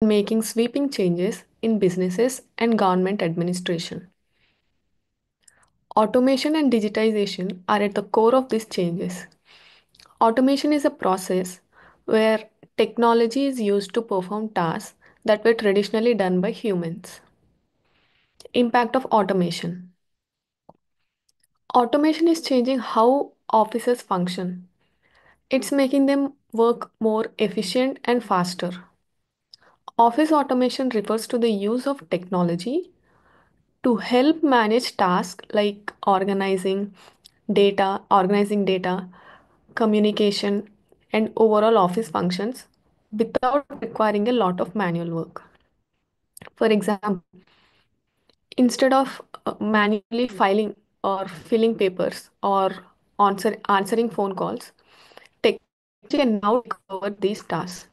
making sweeping changes in businesses and government administration. Automation and digitization are at the core of these changes. Automation is a process where technology is used to perform tasks that were traditionally done by humans. Impact of automation. Automation is changing how offices function. It's making them work more efficient and faster. Office automation refers to the use of technology to help manage tasks like organizing data, communication, and overall office functions without requiring a lot of manual work. For example, instead of manually filing or filling papers or answering phone calls, technology can now take over these tasks.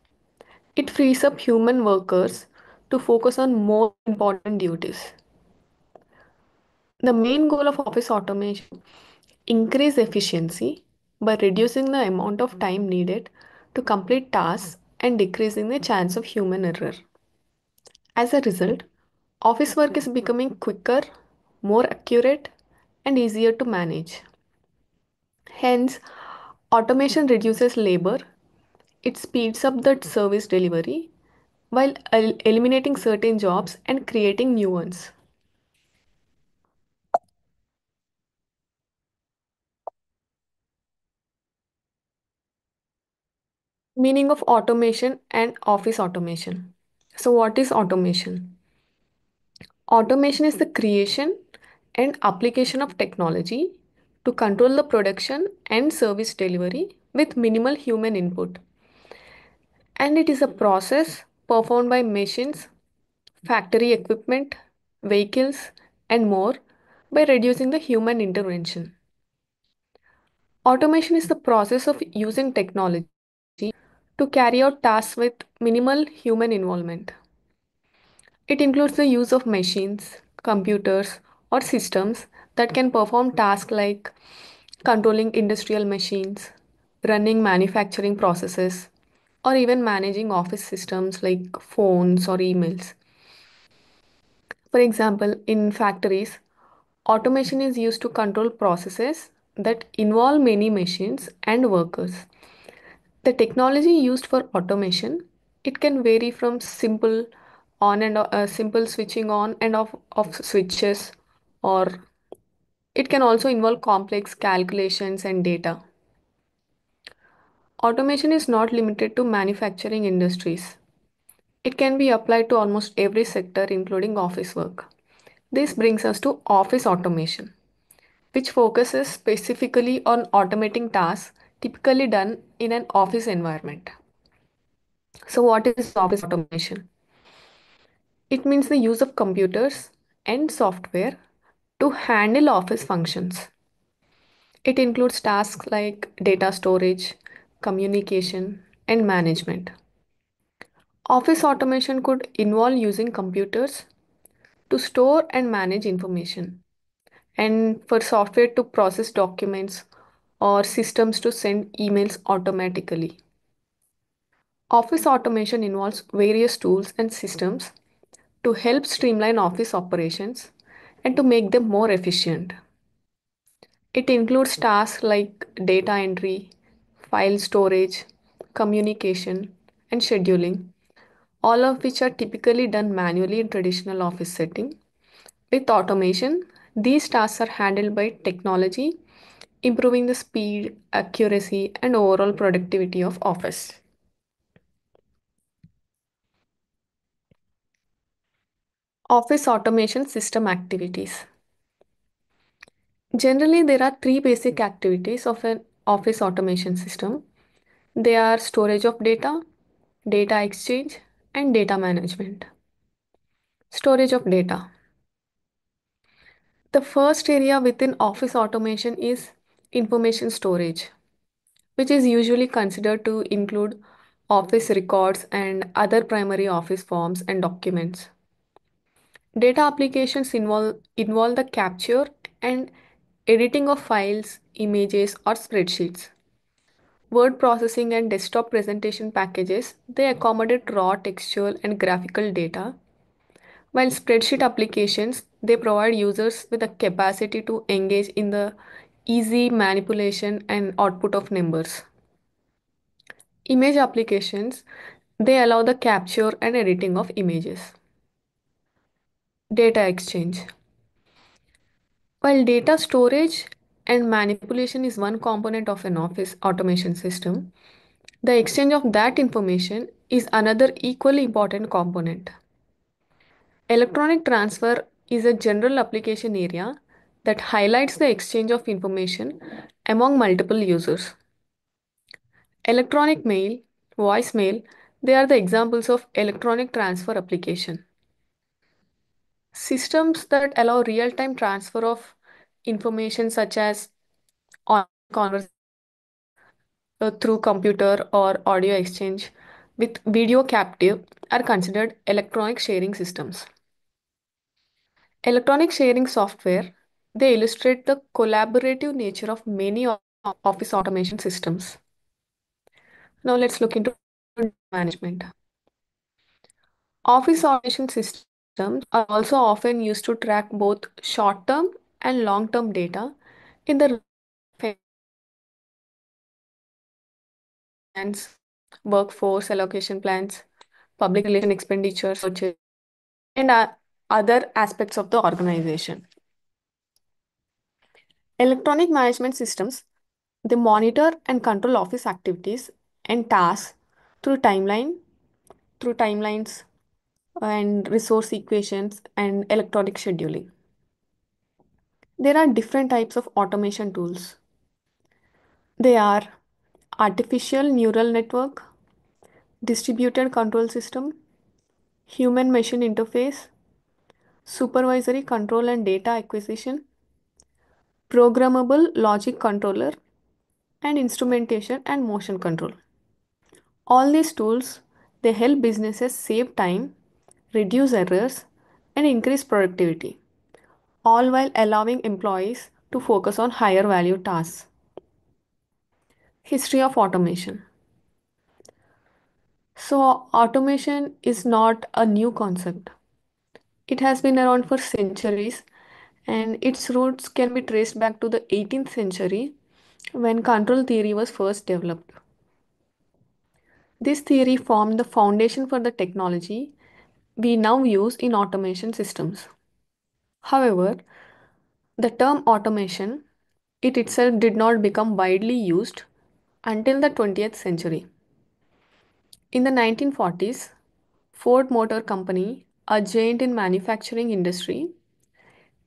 It frees up human workers to focus on more important duties. The main goal of office automation increase efficiency by reducing the amount of time needed to complete tasks and decreasing the chance of human error. As a result, office work is becoming quicker, more accurate, and easier to manage. Hence, automation reduces labor, it speeds up the service delivery while eliminating certain jobs and creating new ones. Meaning of automation and office automation. So, what is automation? Automation is the creation and application of technology to control the production and service delivery with minimal human input. And it is a process performed by machines, factory equipment, vehicles, and more by reducing the human intervention. Automation is the process of using technology to carry out tasks with minimal human involvement. It includes the use of machines, computers, or systems that can perform tasks like controlling industrial machines, running manufacturing processes, or even managing office systems like phones or emails. For example, in factories, automation is used to control processes that involve many machines and workers. The technology used for automation, it can vary from simple switching on and off of switches, or it can also involve complex calculations and data. Automation is not limited to manufacturing industries. It can be applied to almost every sector, including office work. This brings us to office automation, which focuses specifically on automating tasks typically done in an office environment. So, what is office automation? It means the use of computers and software to handle office functions. It includes tasks like data storage, communication, and management. Office automation could involve using computers to store and manage information, and for software to process documents or systems to send emails automatically. Office automation involves various tools and systems to help streamline office operations and to make them more efficient. It includes tasks like data entry, file storage, communication, and scheduling, all of which are typically done manually in traditional office setting. With automation, these tasks are handled by technology, improving the speed, accuracy, and overall productivity of office. Office automation system activities. Generally, there are three basic activities of an office automation system. They are storage of data, data exchange, and data management. Storage of data. The first area within office automation is information storage, which is usually considered to include office records and other primary office forms and documents. Data applications involve the capture and editing of files, images, or spreadsheets. Word processing and desktop presentation packages, they accommodate raw textual and graphical data, while spreadsheet applications, they provide users with the capacity to engage in the easy manipulation and output of numbers. Image applications, they allow the capture and editing of images. Data exchange. While data storage and manipulation is one component of an office automation system, the exchange of that information is another equally important component. Electronic transfer is a general application area that highlights the exchange of information among multiple users. Electronic mail, voicemail, they are the examples of electronic transfer application. Systems that allow real-time transfer of information such as on conversation through computer or audio exchange with video captive are considered electronic sharing systems. Electronic sharing software, they illustrate the collaborative nature of many office automation systems. Now let's look into management. Office automation systems are also often used to track both short-term and long-term data in the plans, workforce allocation plans, public relation expenditures, and other aspects of the organization. Electronic management systems, they monitor and control office activities and tasks through timelines and resource equations and electronic scheduling. There are different types of automation tools. They are artificial neural network, distributed control system, human machine interface, supervisory control and data acquisition, programmable logic controller, and instrumentation and motion control. All these tools, they help businesses save time, reduce errors, and increase productivity, all while allowing employees to focus on higher value tasks. History of automation. So, automation is not a new concept. It has been around for centuries, and its roots can be traced back to the 18th century when control theory was first developed. This theory formed the foundation for the technology we now use in automation systems. However, the term automation, it itself did not become widely used until the 20th century. In the 1940s, Ford Motor Company, a giant in manufacturing industry,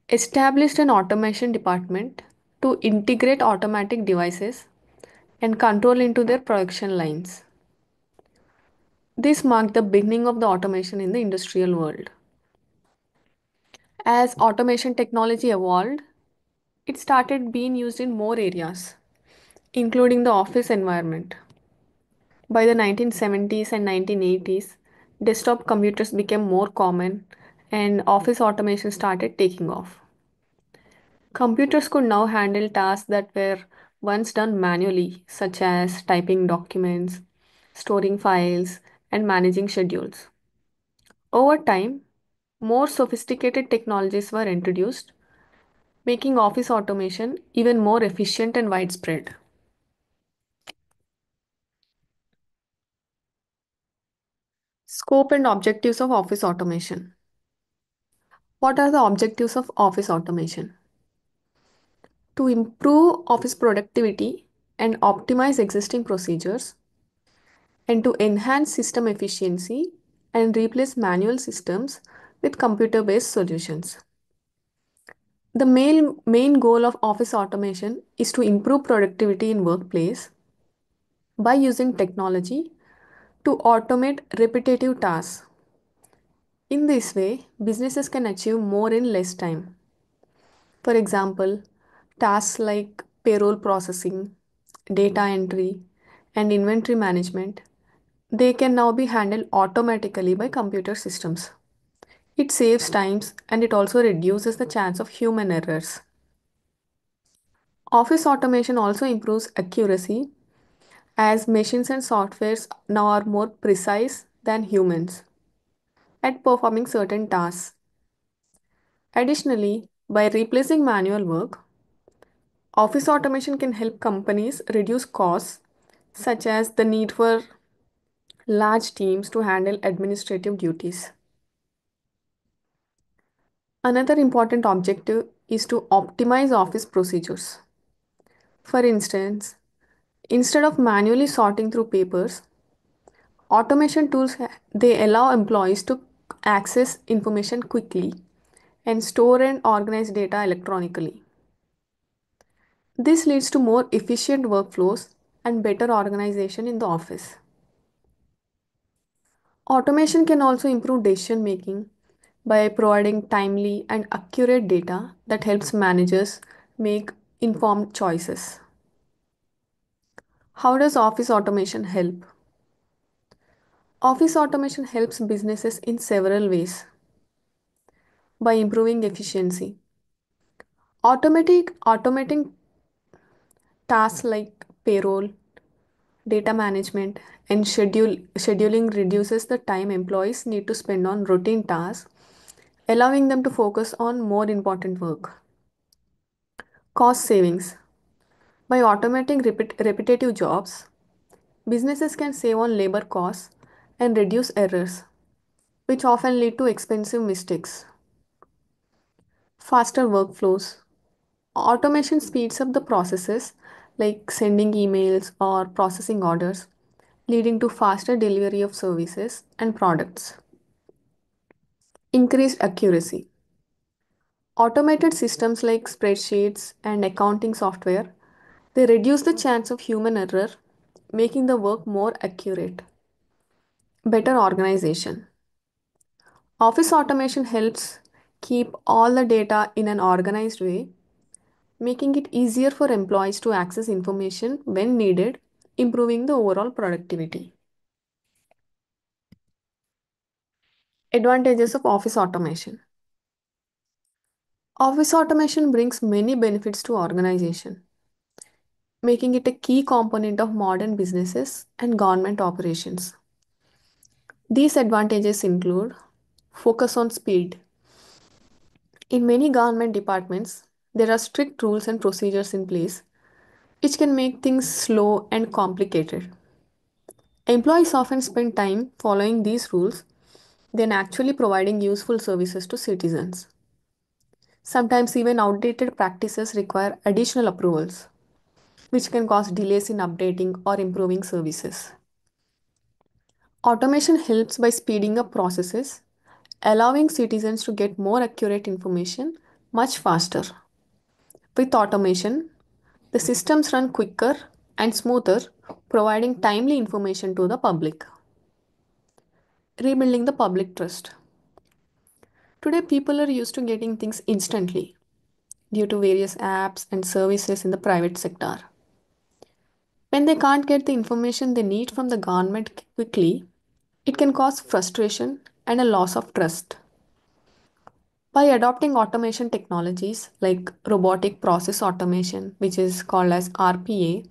established an automation department to integrate automatic devices and control into their production lines. This marked the beginning of the automation in the industrial world. As automation technology evolved, it started being used in more areas, including the office environment. By the 1970s and 1980s, desktop computers became more common and office automation started taking off. Computers could now handle tasks that were once done manually, such as typing documents, storing files, and managing schedules. Over time, more sophisticated technologies were introduced, making office automation even more efficient and widespread. Scope and objectives of office automation. What are the objectives of office automation? To improve office productivity and optimize existing procedures, and to enhance system efficiency and replace manual systems with computer based solutions. The main goal of office automation is to improve productivity in workplace by using technology to automate repetitive tasks. In this way, businesses can achieve more in less time. For example, tasks like payroll processing, data entry, and inventory management, they can now be handled automatically by computer systems. It saves times and it also reduces the chance of human errors. Office automation also improves accuracy as machines and softwares now are more precise than humans at performing certain tasks. Additionally, by replacing manual work, office automation can help companies reduce costs, such as the need for large teams to handle administrative duties. Another important objective is to optimize office procedures. For instance, instead of manually sorting through papers, automation tools they allow employees to access information quickly and store and organize data electronically. This leads to more efficient workflows and better organization in the office. Automation can also improve decision making by providing timely and accurate data that helps managers make informed choices. How does office automation help? Office automation helps businesses in several ways by improving efficiency. Automating tasks like payroll, data management, and scheduling reduces the time employees need to spend on routine tasks, allowing them to focus on more important work. Cost savings. By automating repetitive jobs, businesses can save on labor costs and reduce errors, which often lead to expensive mistakes. Faster workflows. Automation speeds up the processes like sending emails or processing orders, leading to faster delivery of services and products. Increased accuracy. Automated systems like spreadsheets and accounting software, they reduce the chance of human error, making the work more accurate. Better organization. Office automation helps keep all the data in an organized way, making it easier for employees to access information when needed, improving the overall productivity. Advantages of office automation. Office automation brings many benefits to organization, making it a key component of modern businesses and government operations. These advantages include focus on speed. In many government departments, there are strict rules and procedures in place, which can make things slow and complicated. Employees often spend time following these rules than actually providing useful services to citizens. Sometimes, even outdated practices require additional approvals, which can cause delays in updating or improving services. Automation helps by speeding up processes, allowing citizens to get more accurate information much faster. With automation, the systems run quicker and smoother, providing timely information to the public. Rebuilding the public trust. Today, people are used to getting things instantly due to various apps and services in the private sector. When they can't get the information they need from the government quickly, it can cause frustration and a loss of trust. By adopting automation technologies like robotic process automation, which is called as RPA,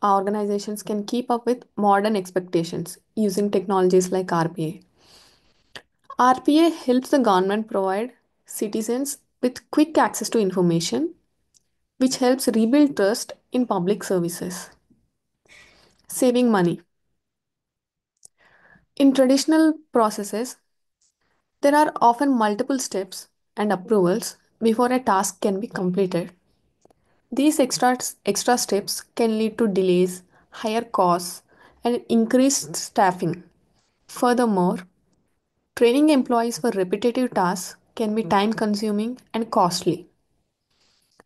organizations can keep up with modern expectations using technologies like RPA. RPA helps the government provide citizens with quick access to information, which helps rebuild trust in public services. Saving money. In traditional processes, there are often multiple steps and approvals before a task can be completed. These extra steps can lead to delays, higher costs, and increased staffing. Furthermore, training employees for repetitive tasks can be time consuming and costly.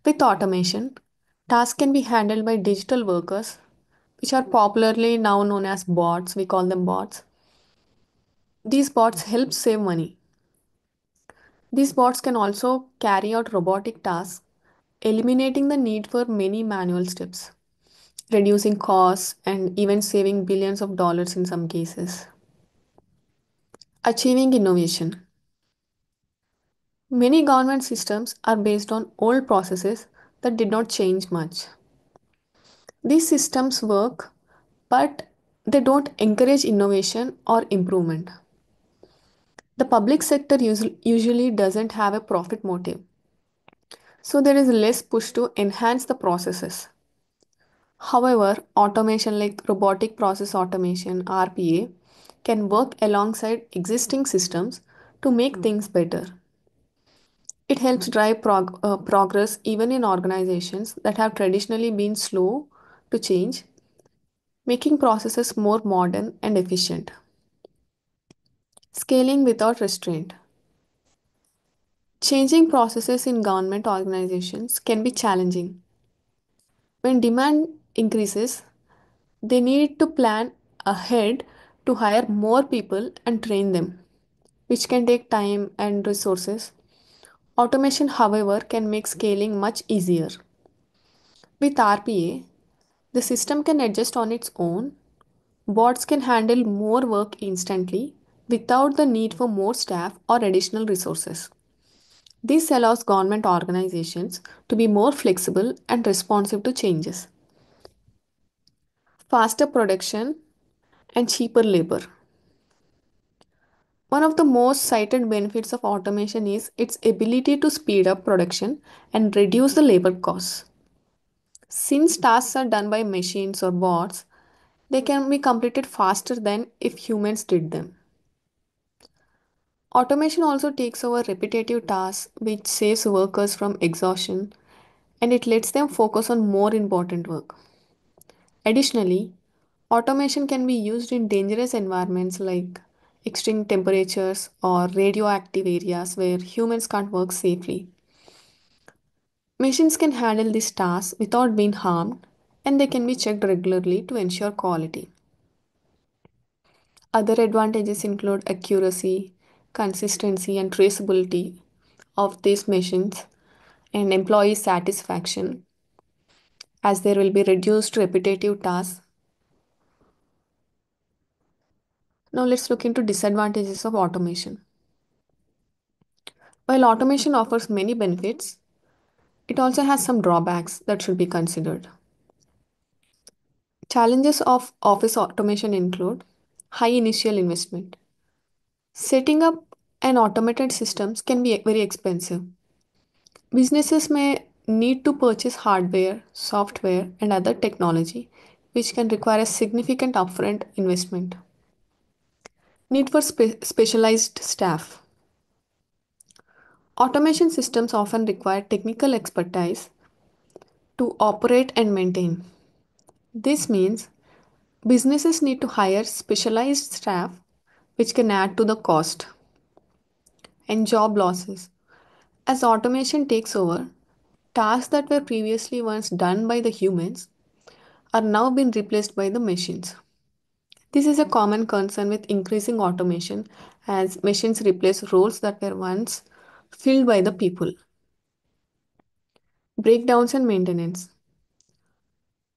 With automation, tasks can be handled by digital workers, which are popularly now known as bots. We call them bots. These bots help save money. These bots can also carry out robotic tasks, eliminating the need for many manual steps, reducing costs, and even saving billions of dollars in some cases. Achieving innovation. Many government systems are based on old processes that did not change much. These systems work, but they don't encourage innovation or improvement. The public sector usually doesn't have a profit motive, so there is less push to enhance the processes. However, automation like robotic process automation (RPA) can work alongside existing systems to make things better. It helps drive progress even in organizations that have traditionally been slow to change, making processes more modern and efficient. Scaling without restraint. Changing processes in government organizations can be challenging. When demand increases, they need to plan ahead to hire more people and train them, which can take time and resources. Automation, however, can make scaling much easier. With RPA, the system can adjust on its own. Bots can handle more work instantly without the need for more staff or additional resources. This allows government organizations to be more flexible and responsive to changes. Faster production and cheaper labor. One of the most cited benefits of automation is its ability to speed up production and reduce the labor costs. Since tasks are done by machines or bots, they can be completed faster than if humans did them. Automation also takes over repetitive tasks, which saves workers from exhaustion and it lets them focus on more important work. Additionally, automation can be used in dangerous environments like extreme temperatures or radioactive areas where humans can't work safely. Machines can handle these tasks without being harmed and they can be checked regularly to ensure quality. Other advantages include accuracy, consistency, and traceability of these machines and employee satisfaction as there will be reduced repetitive tasks. Now let's look into disadvantages of automation. While automation offers many benefits, it also has some drawbacks that should be considered. Challenges of office automation include high initial investment. Setting up an automated systems can be very expensive. Businesses may need to purchase hardware, software, and other technology, which can require a significant upfront investment. Need for specialized staff. Automation systems often require technical expertise to operate and maintain. This means businesses need to hire specialized staff, which can add to the cost and job losses. As automation takes over, tasks that were previously once done by the humans are now being replaced by the machines. This is a common concern with increasing automation as machines replace roles that were once filled by the people. Breakdowns and maintenance.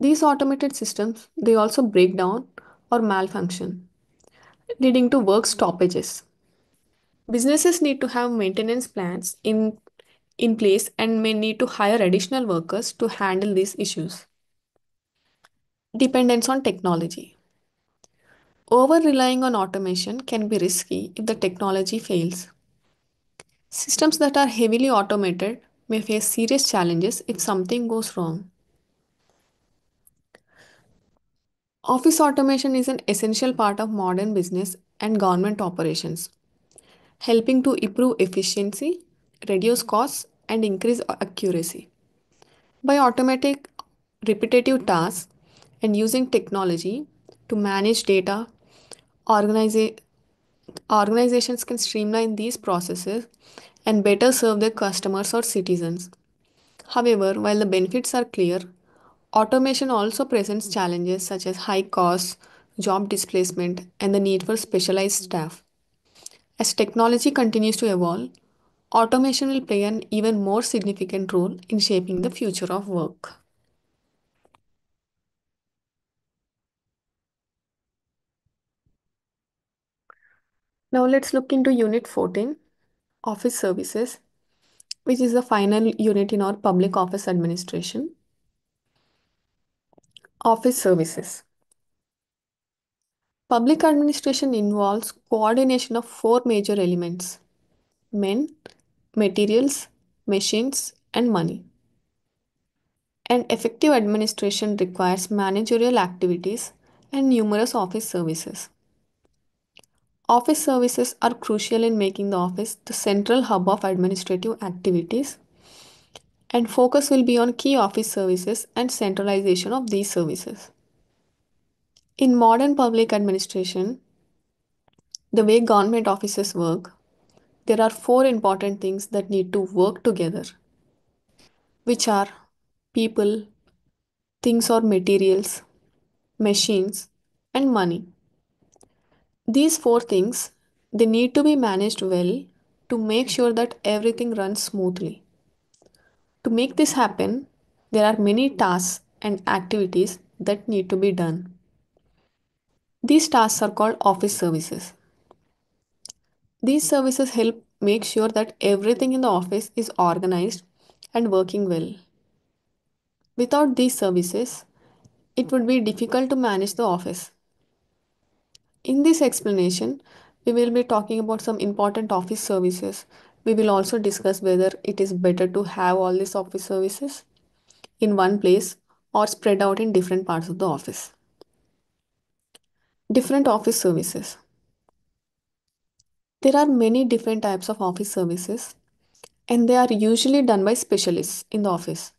These automated systems they also break down or malfunction, leading to work stoppages. Businesses need to have maintenance plans in place and may need to hire additional workers to handle these issues. Dependence on technology. Over relying on automation can be risky if the technology fails. Systems that are heavily automated may face serious challenges if something goes wrong. Office automation is an essential part of modern business and government operations, helping to improve efficiency, reduce costs, and increase accuracy. By automating repetitive tasks and using technology to manage data, organiza- organizations can streamline these processes and better serve their customers or citizens. However, while the benefits are clear, automation also presents challenges such as high costs, job displacement, and the need for specialized staff. As technology continues to evolve, automation will play an even more significant role in shaping the future of work. Now let's look into Unit 14, Office Services, which is the final unit in our public office administration. Office services. Public administration involves coordination of four major elements: men, materials, machines, and money. And effective administration requires managerial activities and numerous office services. Office services are crucial in making the office the central hub of administrative activities, and focus will be on key office services and centralization of these services. In modern public administration, the way government offices work, there are four important things that need to work together, which are people, things or materials, machines, and money. These four things, they need to be managed well to make sure that everything runs smoothly. To make this happen, there are many tasks and activities that need to be done. These tasks are called office services. These services help make sure that everything in the office is organized and working well. Without these services, it would be difficult to manage the office. In this explanation, we will be talking about some important office services. We will also discuss whether it is better to have all these office services in one place or spread out in different parts of the office. Different office services. There are many different types of office services, and they are usually done by specialists in the office.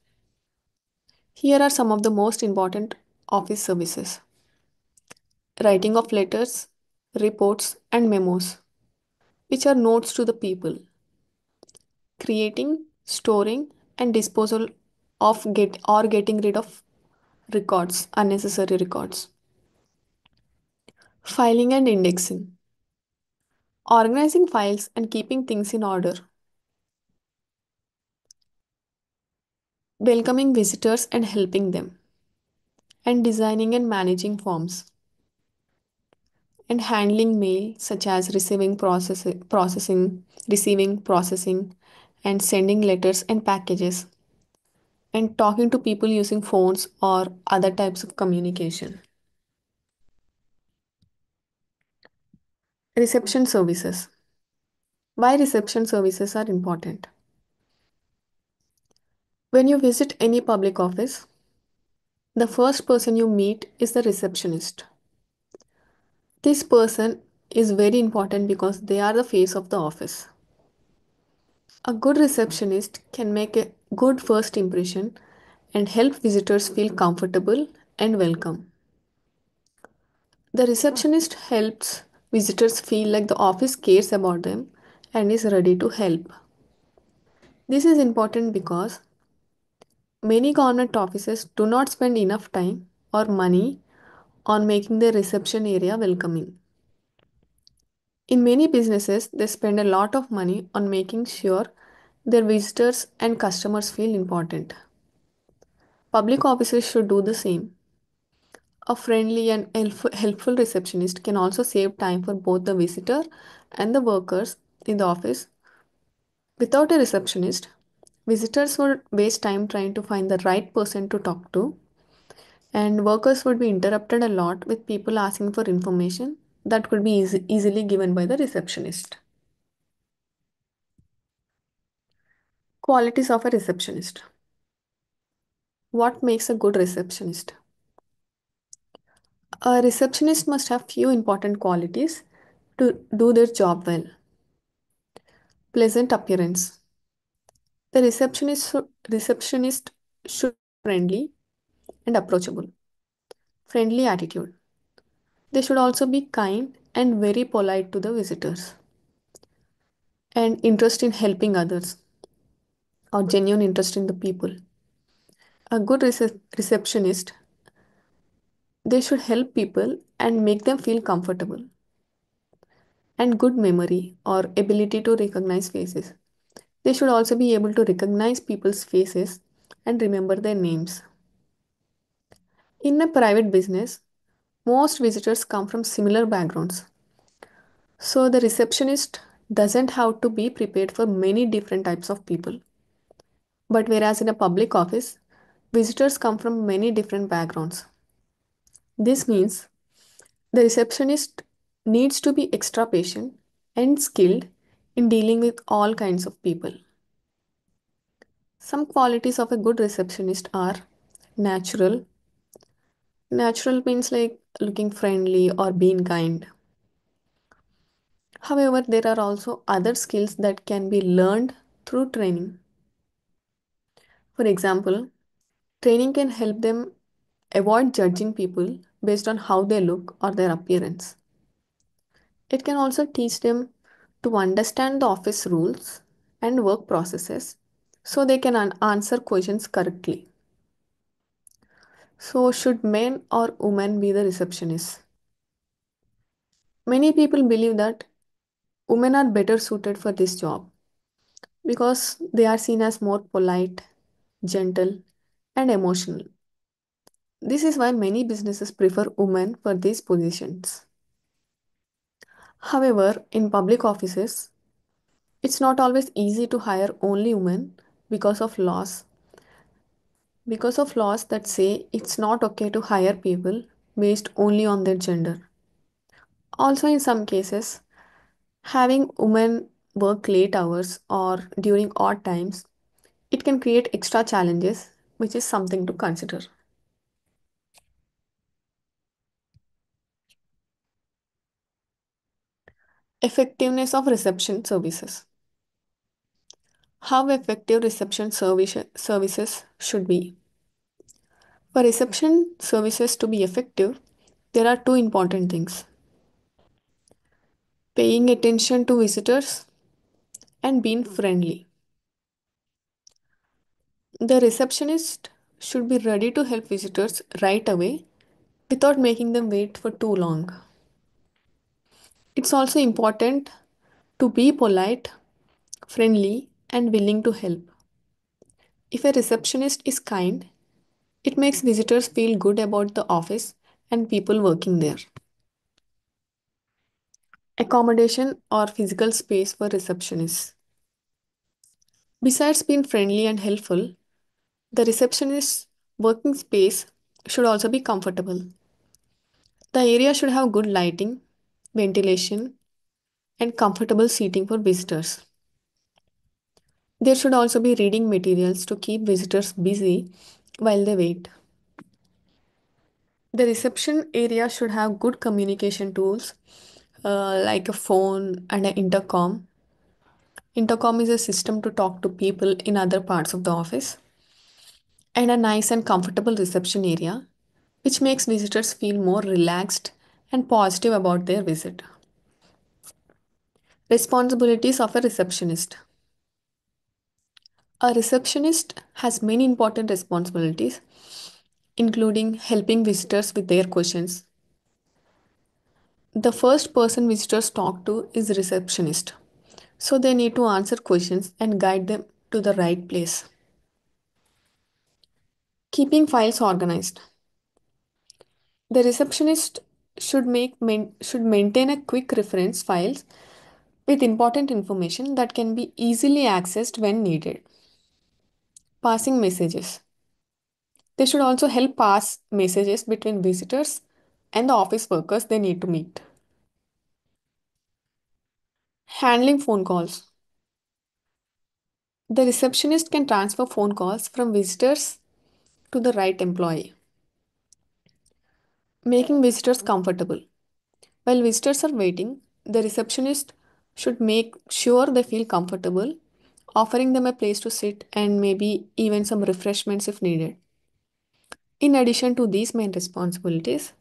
Here are some of the most important office services: writing of letters, reports, and memos, which are notes to the people, creating, storing, and disposal of getting rid of records, unnecessary records, filing and indexing, organizing files and keeping things in order, welcoming visitors and helping them, and designing and managing forms, and handling mail such as receiving, processing, and sending letters and packages, and talking to people using phones or other types of communication. Reception services. Why reception services are important? When you visit any public office, the first person you meet is the receptionist. This person is very important because they are the face of the office. A good receptionist can make a good first impression and help visitors feel comfortable and welcome. The receptionist helps visitors feel like the office cares about them and is ready to help. This is important because many government offices do not spend enough time or money on making their reception area welcoming. In many businesses, they spend a lot of money on making sure their visitors and customers feel important. Public offices should do the same. A friendly and helpful receptionist can also save time for both the visitor and the workers in the office. Without a receptionist, visitors would waste time trying to find the right person to talk to, and workers would be interrupted a lot with people asking for information that could be easily given by the receptionist. Qualities of a receptionist. What makes a good receptionist? A receptionist must have few important qualities to do their job well. Pleasant appearance. The receptionist should be friendly and approachable. Friendly attitude. They should also be kind and very polite to the visitors. And interest in helping others, or genuine interest in the people. A good receptionist, they should help people and make them feel comfortable. And good memory or ability to recognize faces. They should also be able to recognize people's faces and remember their names. In a private business, most visitors come from similar backgrounds. So the receptionist doesn't have to be prepared for many different types of people. But whereas in a public office, visitors come from many different backgrounds. This means the receptionist needs to be extra patient and skilled in dealing with all kinds of people. Some qualities of a good receptionist are natural. Natural means like looking friendly or being kind. However, there are also other skills that can be learned through training. For example, training can help them avoid judging people based on how they look or their appearance. It can also teach them to understand the office rules and work processes so they can answer questions correctly. So, should men or women be the receptionists? Many people believe that women are better suited for this job because they are seen as more polite, gentle, and emotional. This is why many businesses prefer women for these positions. However, in public offices, it's not always easy to hire only women because of laws. Because of laws that say it's not okay to hire people based only on their gender. Also, in some cases, having women work late hours or during odd times, it can create extra challenges, which is something to consider. Effectiveness of reception services. How effective services should be. For reception services to be effective, there are two important things: paying attention to visitors and being friendly. The receptionist should be ready to help visitors right away without making them wait for too long. It's also important to be polite, friendly, and willing to help. If a receptionist is kind, it makes visitors feel good about the office and people working there. Accommodation or physical space for receptionists. Besides being friendly and helpful, the receptionist's working space should also be comfortable. The area should have good lighting, ventilation, and comfortable seating for visitors. There should also be reading materials to keep visitors busy while they wait. The reception area should have good communication tools like a phone and an intercom. Intercom is a system to talk to people in other parts of the office, and a nice and comfortable reception area, which makes visitors feel more relaxed and positive about their visit. Responsibilities of a receptionist. A receptionist has many important responsibilities, including helping visitors with their questions. The first person visitors talk to is receptionist, so they need to answer questions and guide them to the right place. Keeping files organized. The receptionist should maintain a quick reference files with important information that can be easily accessed when needed. Passing messages. They should also help pass messages between visitors and the office workers they need to meet. Handling phone calls. The receptionist can transfer phone calls from visitors to the right employee, making visitors comfortable. While visitors are waiting, the receptionist should make sure they feel comfortable, offering them a place to sit and maybe even some refreshments if needed. In addition to these main responsibilities,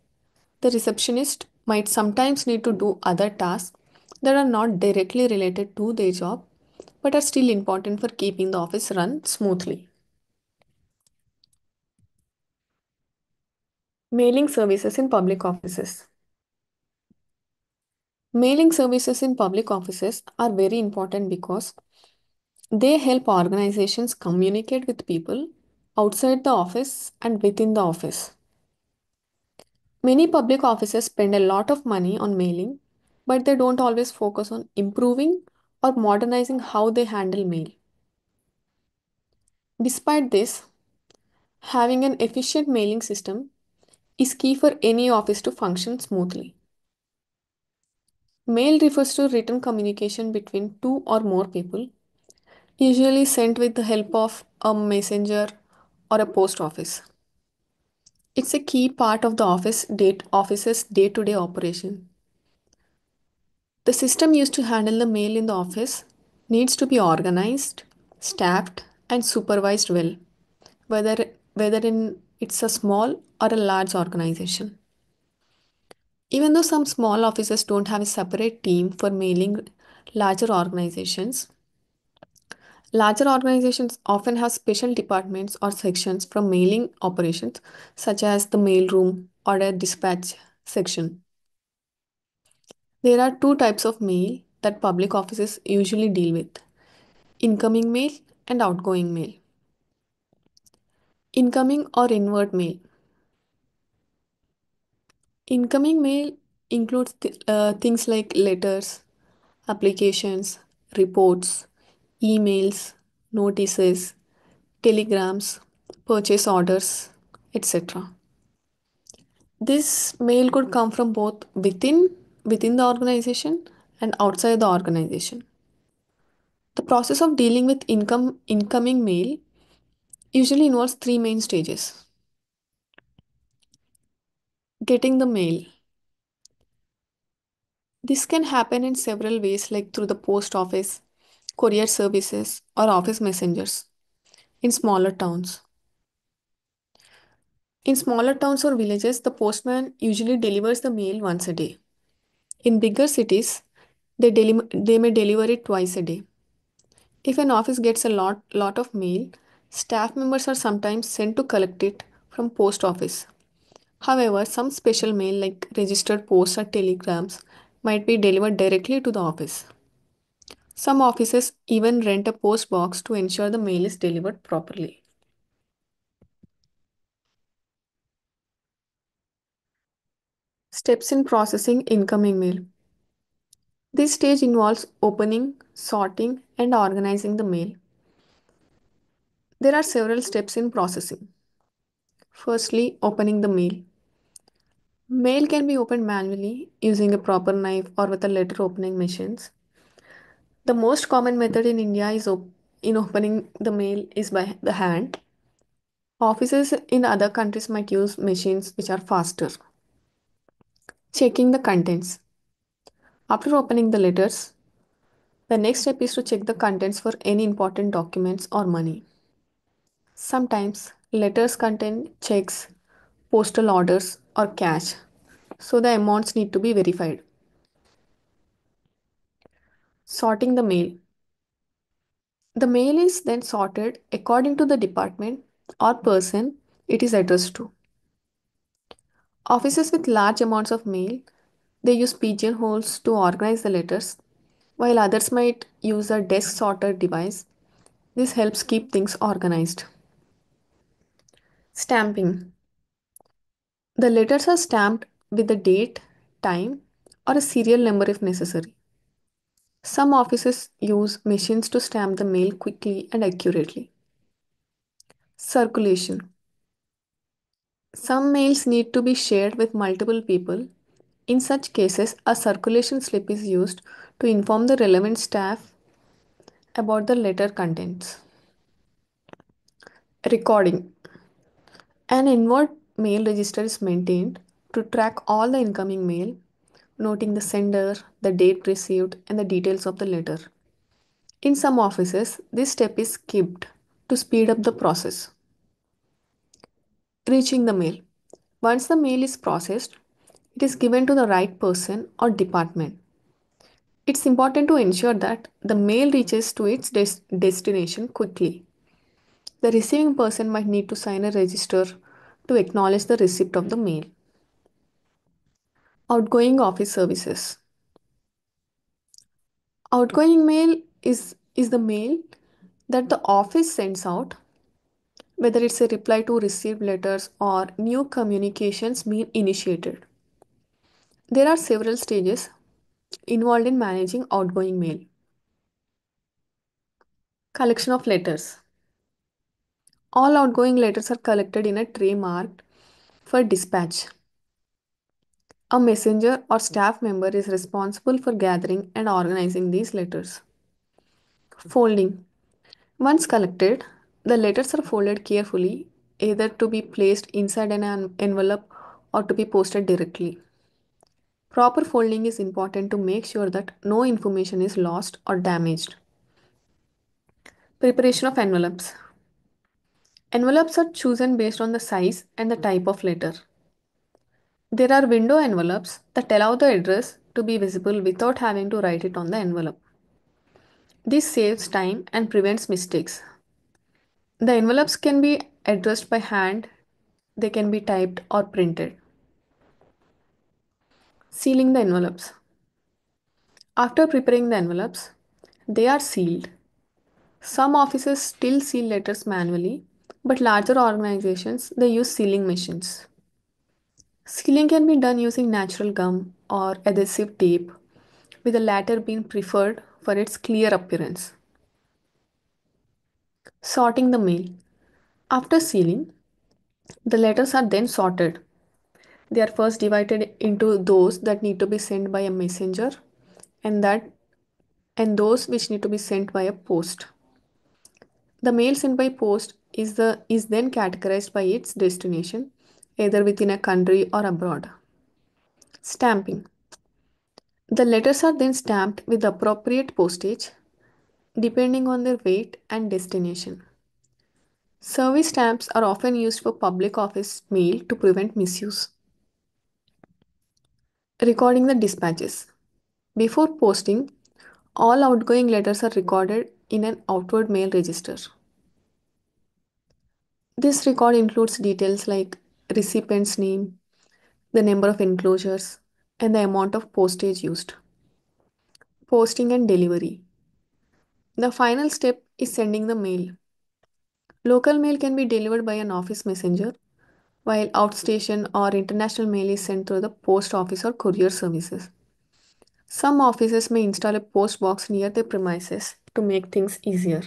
the receptionist might sometimes need to do other tasks that are not directly related to their job but are still important for keeping the office run smoothly. Mailing services in public offices. Mailing services in public offices are very important because they help organizations communicate with people outside the office and within the office. Many public offices spend a lot of money on mailing, but they don't always focus on improving or modernizing how they handle mail. Despite this, having an efficient mailing system is key for any office to function smoothly. Mail refers to written communication between two or more people, usually sent with the help of a messenger or a post office. It's a key part of the office's day-to-day operation. The system used to handle the mail in the office needs to be organized, staffed, and supervised well, whether in it's a small or a large organization. Even though some small offices don't have a separate team for mailing larger organizations, larger organizations often have special departments or sections for mailing operations, such as the mail room or a dispatch section. There are two types of mail that public offices usually deal with: incoming mail and outgoing mail. Incoming or inward mail. Incoming mail includes things like letters, applications, reports, emails, notices, telegrams, purchase orders, etc. This mail could come from both within the organization and outside the organization. The process of dealing with incoming mail usually involves three main stages. Getting the mail. This can happen in several ways, like through the post office, courier services, or office messengers in smaller towns. In smaller towns or villages, the postman usually delivers the mail once a day. In bigger cities, they may deliver it twice a day. If an office gets a lot of mail, staff members are sometimes sent to collect it from post office. However, some special mail like registered posts or telegrams might be delivered directly to the office. Some offices even rent a post box to ensure the mail is delivered properly. Steps in processing incoming mail. This stage involves opening, sorting, and organizing the mail. There are several steps in processing. Firstly, opening the mail. Mail can be opened manually using a proper knife or with a letter opening machines. The most common method in India in opening the mail is by the hand. Offices in other countries might use machines which are faster. Checking the contents. After opening the letters, the next step is to check the contents for any important documents or money. Sometimes letters contain checks, postal orders, or cash, so the amounts need to be verified. Sorting the mail. The mail is then sorted according to the department or person it is addressed to. Offices with large amounts of mail, they use pigeonholes to organize the letters, while others might use a desk sorter device. This helps keep things organized. Stamping. The letters are stamped with the date, time, or a serial number if necessary. Some offices use machines to stamp the mail quickly and accurately. Circulation. Some mails need to be shared with multiple people. In such cases, a circulation slip is used to inform the relevant staff about the letter contents. Recording. An inward mail register is maintained to track all the incoming mail, noting the sender, the date received, and the details of the letter. In some offices, this step is skipped to speed up the process. Reaching the mail. Once the mail is processed, it is given to the right person or department. It's important to ensure that the mail reaches to its destination quickly. The receiving person might need to sign a register to acknowledge the receipt of the mail. Outgoing office services. Outgoing mail is the mail that the office sends out, whether it's a reply to received letters or new communications being initiated. There are several stages involved in managing outgoing mail. Collection of letters. All outgoing letters are collected in a tray marked For dispatch, a messenger or staff member is responsible for gathering and organizing these letters. Folding. Once collected, the letters are folded carefully, either to be placed inside an envelope or to be posted directly. Proper folding is important to make sure that no information is lost or damaged. Preparation of envelopes. Envelopes are chosen based on the size and the type of letter. There are window envelopes that allow the address to be visible without having to write it on the envelope. This saves time and prevents mistakes. The envelopes can be addressed by hand, they can be typed or printed. Sealing the envelopes. After preparing the envelopes, they are sealed. Some offices still seal letters manually, but larger organizations they use sealing machines. Sealing can be done using natural gum or adhesive tape, with the latter being preferred for its clear appearance. Sorting the mail. After sealing, the letters are then sorted. They are first divided into those that need to be sent by a messenger and that and those which need to be sent by a post. The mail sent by post is then categorized by its destination, either within a country or abroad. Stamping. The letters are then stamped with the appropriate postage depending on their weight and destination. Service stamps are often used for public office mail to prevent misuse. Recording the dispatches. Before posting, all outgoing letters are recorded in an outward mail register. This record includes details like recipient's name, the number of enclosures, and the amount of postage used. Posting and delivery. The final step is sending the mail. Local mail can be delivered by an office messenger, while outstation or international mail is sent through the post office or courier services. Some offices may install a post box near their premises to make things easier.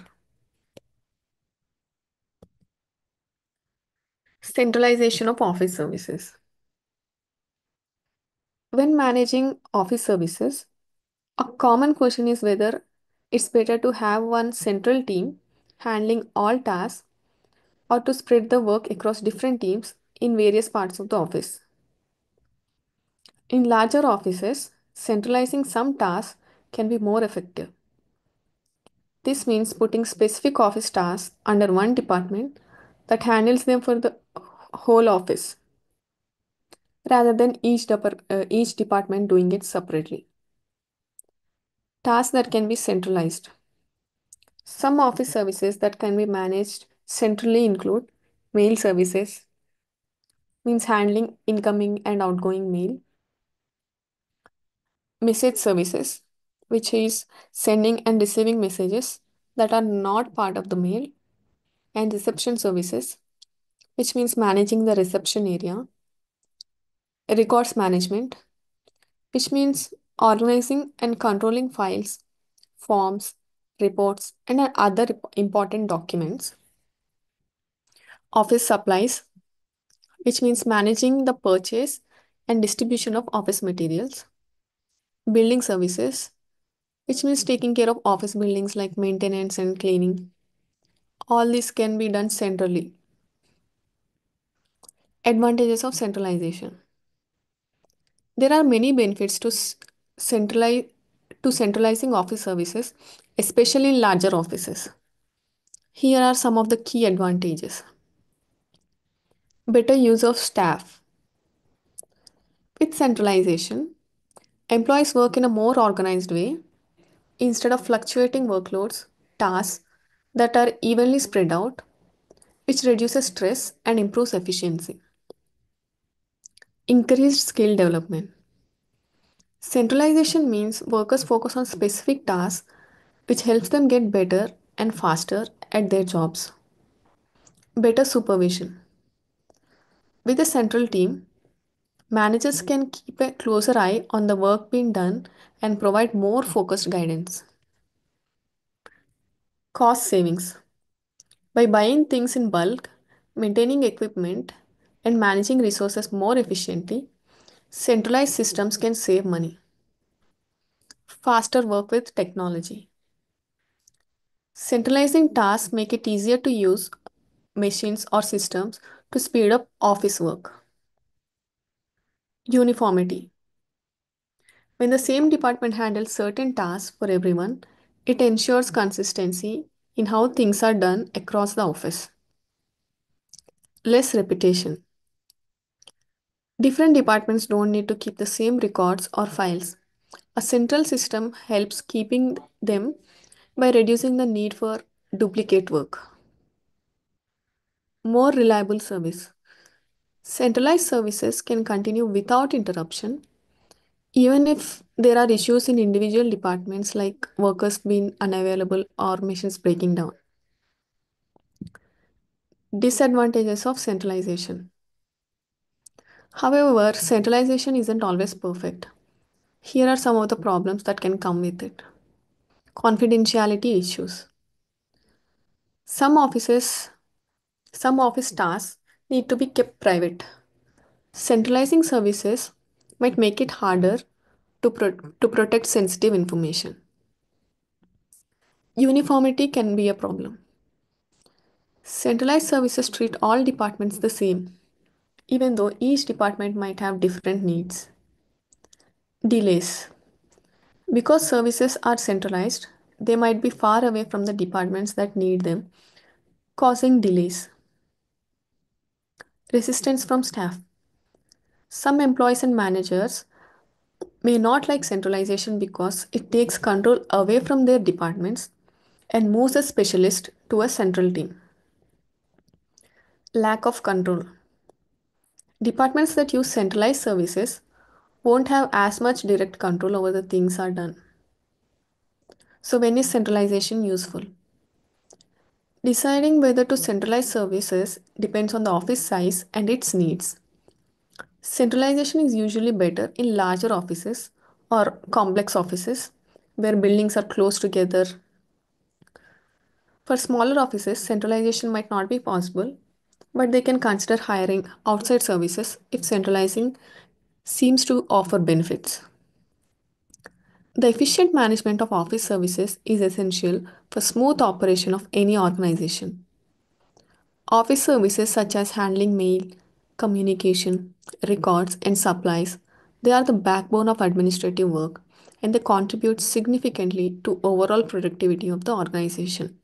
Centralization of office services. When managing office services, a common question is whether it's better to have one central team handling all tasks or to spread the work across different teams in various parts of the office. In larger offices, centralizing some tasks can be more effective. This means putting specific office tasks under one department that handles them for the whole office rather than each department doing it separately. Tasks that can be centralized. Some office services that can be managed centrally include mail services, means handling incoming and outgoing mail, message services, which is sending and receiving messages that are not part of the mail, and reception services, which means managing the reception area, records management, which means organizing and controlling files, forms, reports, and other important documents, office supplies, which means managing the purchase and distribution of office materials, building services, which means taking care of office buildings like maintenance and cleaning. All this can be done centrally. Advantages of centralization. There are many benefits centralize, to centralizing office services, especially in larger offices. Here are some of the key advantages. Better use of staff. With centralization, employees work in a more organized way instead of fluctuating workloads, tasks that are evenly spread out, which reduces stress and improves efficiency. Increased skill development. Centralization means workers focus on specific tasks, which helps them get better and faster at their jobs. Better supervision. With a central team, managers can keep a closer eye on the work being done and provide more focused guidance. Cost savings. By buying things in bulk, maintaining equipment, and managing resources more efficiently, centralized systems can save money. Faster work with technology. Centralizing tasks make it easier to use machines or systems to speed up office work. Uniformity. When the same department handles certain tasks for everyone, it ensures consistency in how things are done across the office. Less repetition. Different departments don't need to keep the same records or files. A central system helps keeping them by reducing the need for duplicate work. More reliable service. Centralized services can continue without interruption, even if there are issues in individual departments like workers being unavailable or machines breaking down. Disadvantages of centralization. However, centralization isn't always perfect. Here are some of the problems that can come with it. Confidentiality issues. Some offices, some office tasks need to be kept private. Centralizing services might make it harder to protect sensitive information. Uniformity can be a problem. Centralized services treat all departments the same, even though each department might have different needs. Delays. Because services are centralized, they might be far away from the departments that need them, causing delays. Resistance from staff. Some employees and managers may not like centralization because it takes control away from their departments and moves a specialist to a central team. Lack of control. Departments that use centralized services won't have as much direct control over the things are done. So, when is centralization useful? Deciding whether to centralize services depends on the office size and its needs. Centralization is usually better in larger offices or complex offices where buildings are close together. For smaller offices, centralization might not be possible, but they can consider hiring outside services if centralizing seems to offer benefits. The efficient management of office services is essential for smooth operation of any organization. Office services such as handling mail, communication, records and supplies, they are the backbone of administrative work and they contribute significantly to overall productivity of the organization.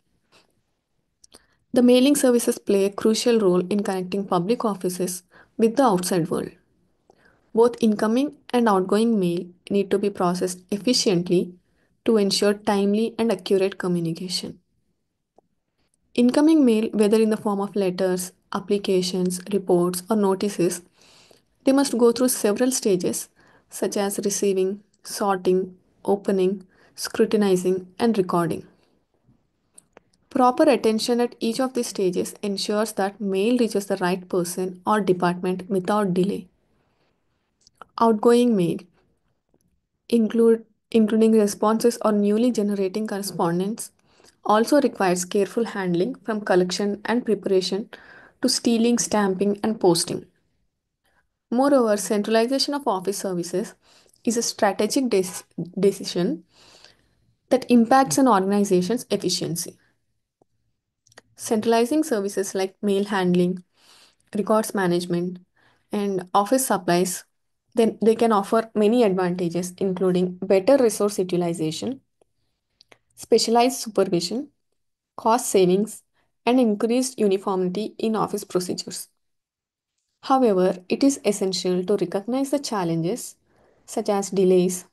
The mailing services play a crucial role in connecting public offices with the outside world. Both incoming and outgoing mail need to be processed efficiently to ensure timely and accurate communication. Incoming mail, whether in the form of letters, applications, reports, or notices, they must go through several stages such as receiving, sorting, opening, scrutinizing, and recording. Proper attention at each of these stages ensures that mail reaches the right person or department without delay. Outgoing mail including responses or newly generating correspondence also requires careful handling from collection and preparation to stealing, stamping and posting. Moreover, centralization of office services is a strategic decision that impacts an organization's efficiency. Centralizing services like mail handling, records management, and office supplies, then they can offer many advantages, including better resource utilization, specialized supervision, cost savings, and increased uniformity in office procedures. However, it is essential to recognize the challenges such as delays,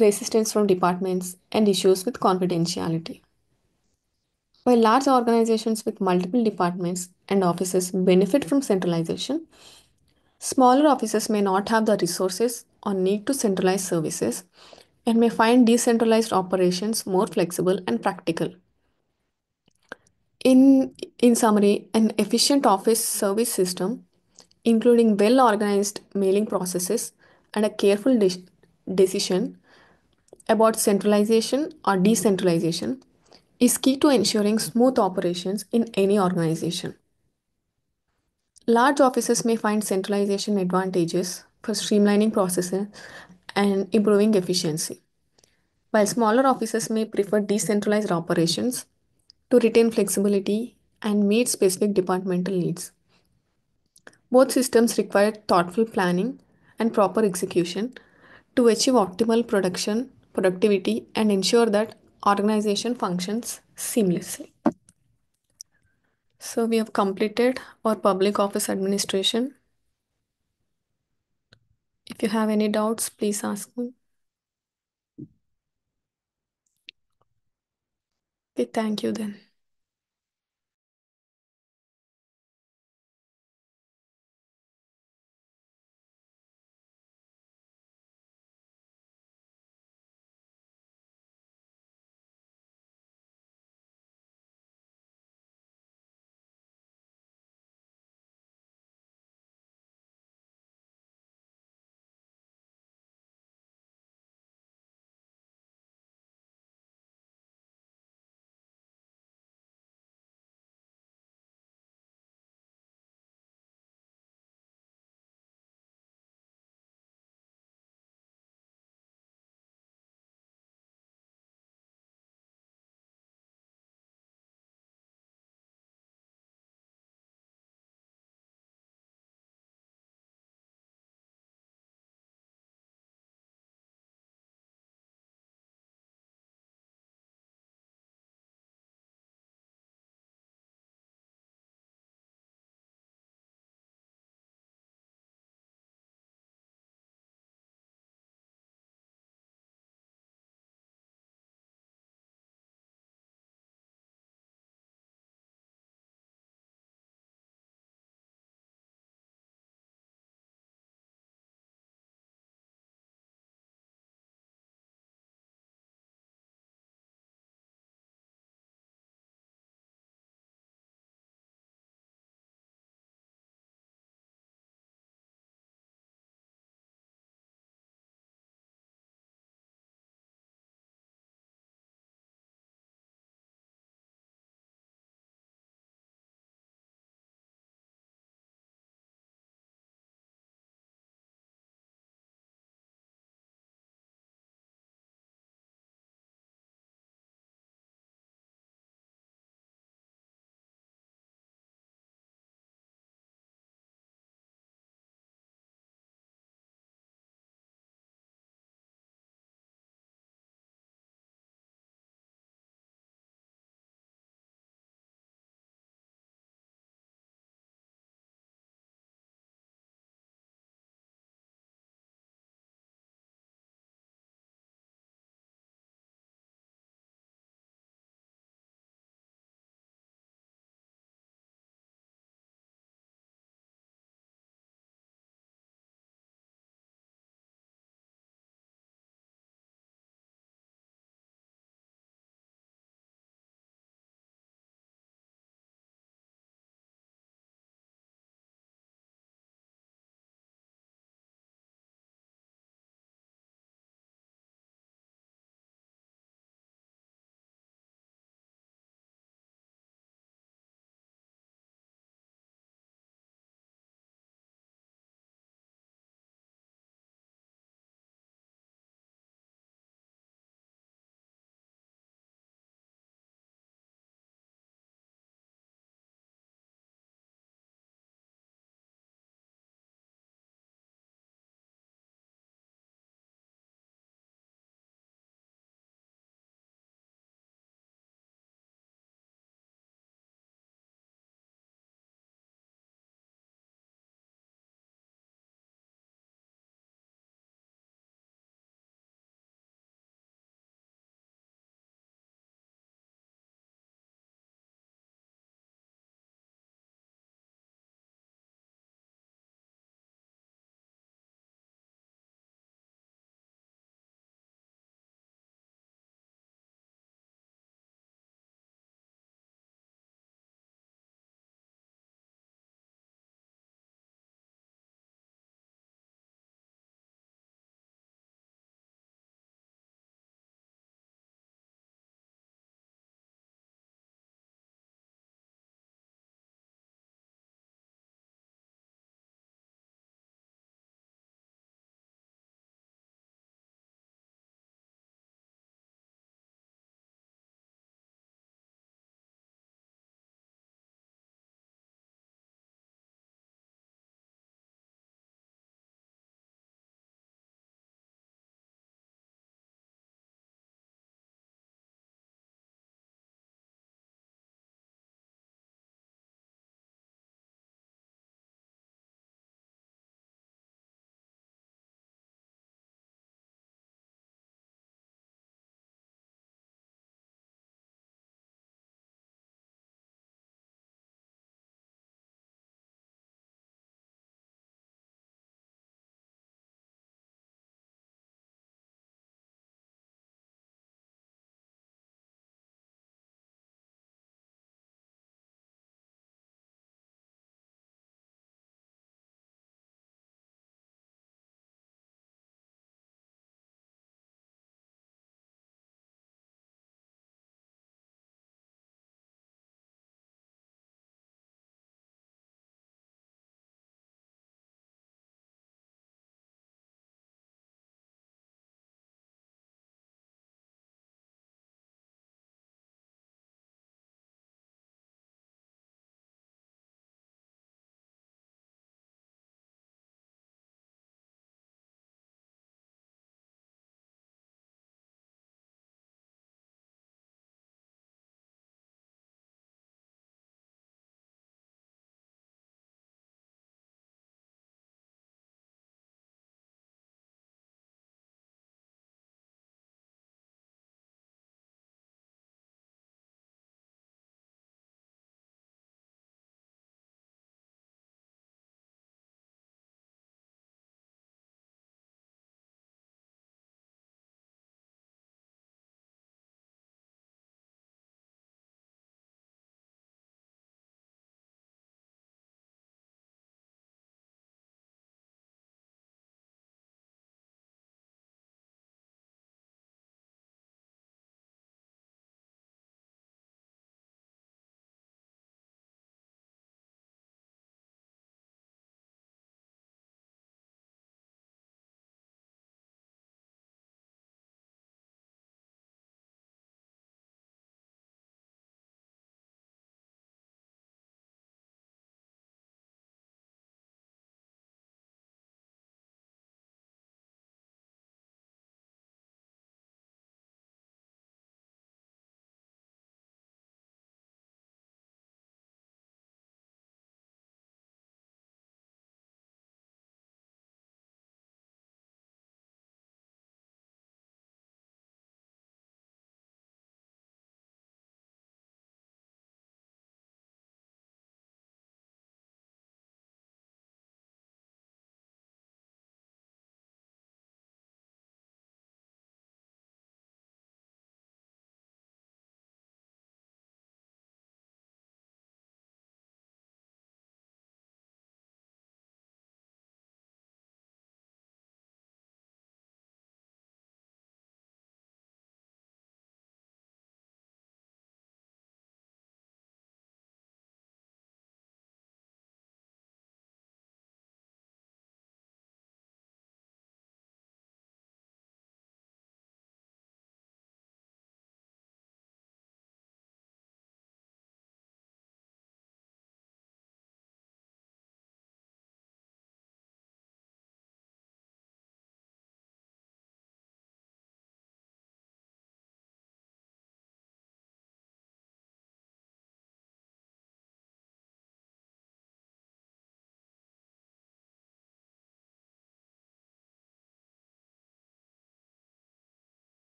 resistance from departments, and issues with confidentiality. While large organizations with multiple departments and offices benefit from centralization, smaller offices may not have the resources or need to centralize services and may find decentralized operations more flexible and practical. In summary, an efficient office service system, including well organized mailing processes and a careful decision about centralization or decentralization, is key to ensuring smooth operations in any organization. Large offices may find centralization advantages for streamlining processes and improving efficiency, while smaller offices may prefer decentralized operations to retain flexibility and meet specific departmental needs. Both systems require thoughtful planning and proper execution to achieve optimal productivity, and ensure that organization functions seamlessly. So, we have completed our public office administration. If you have any doubts, please ask me. Okay, thank you then.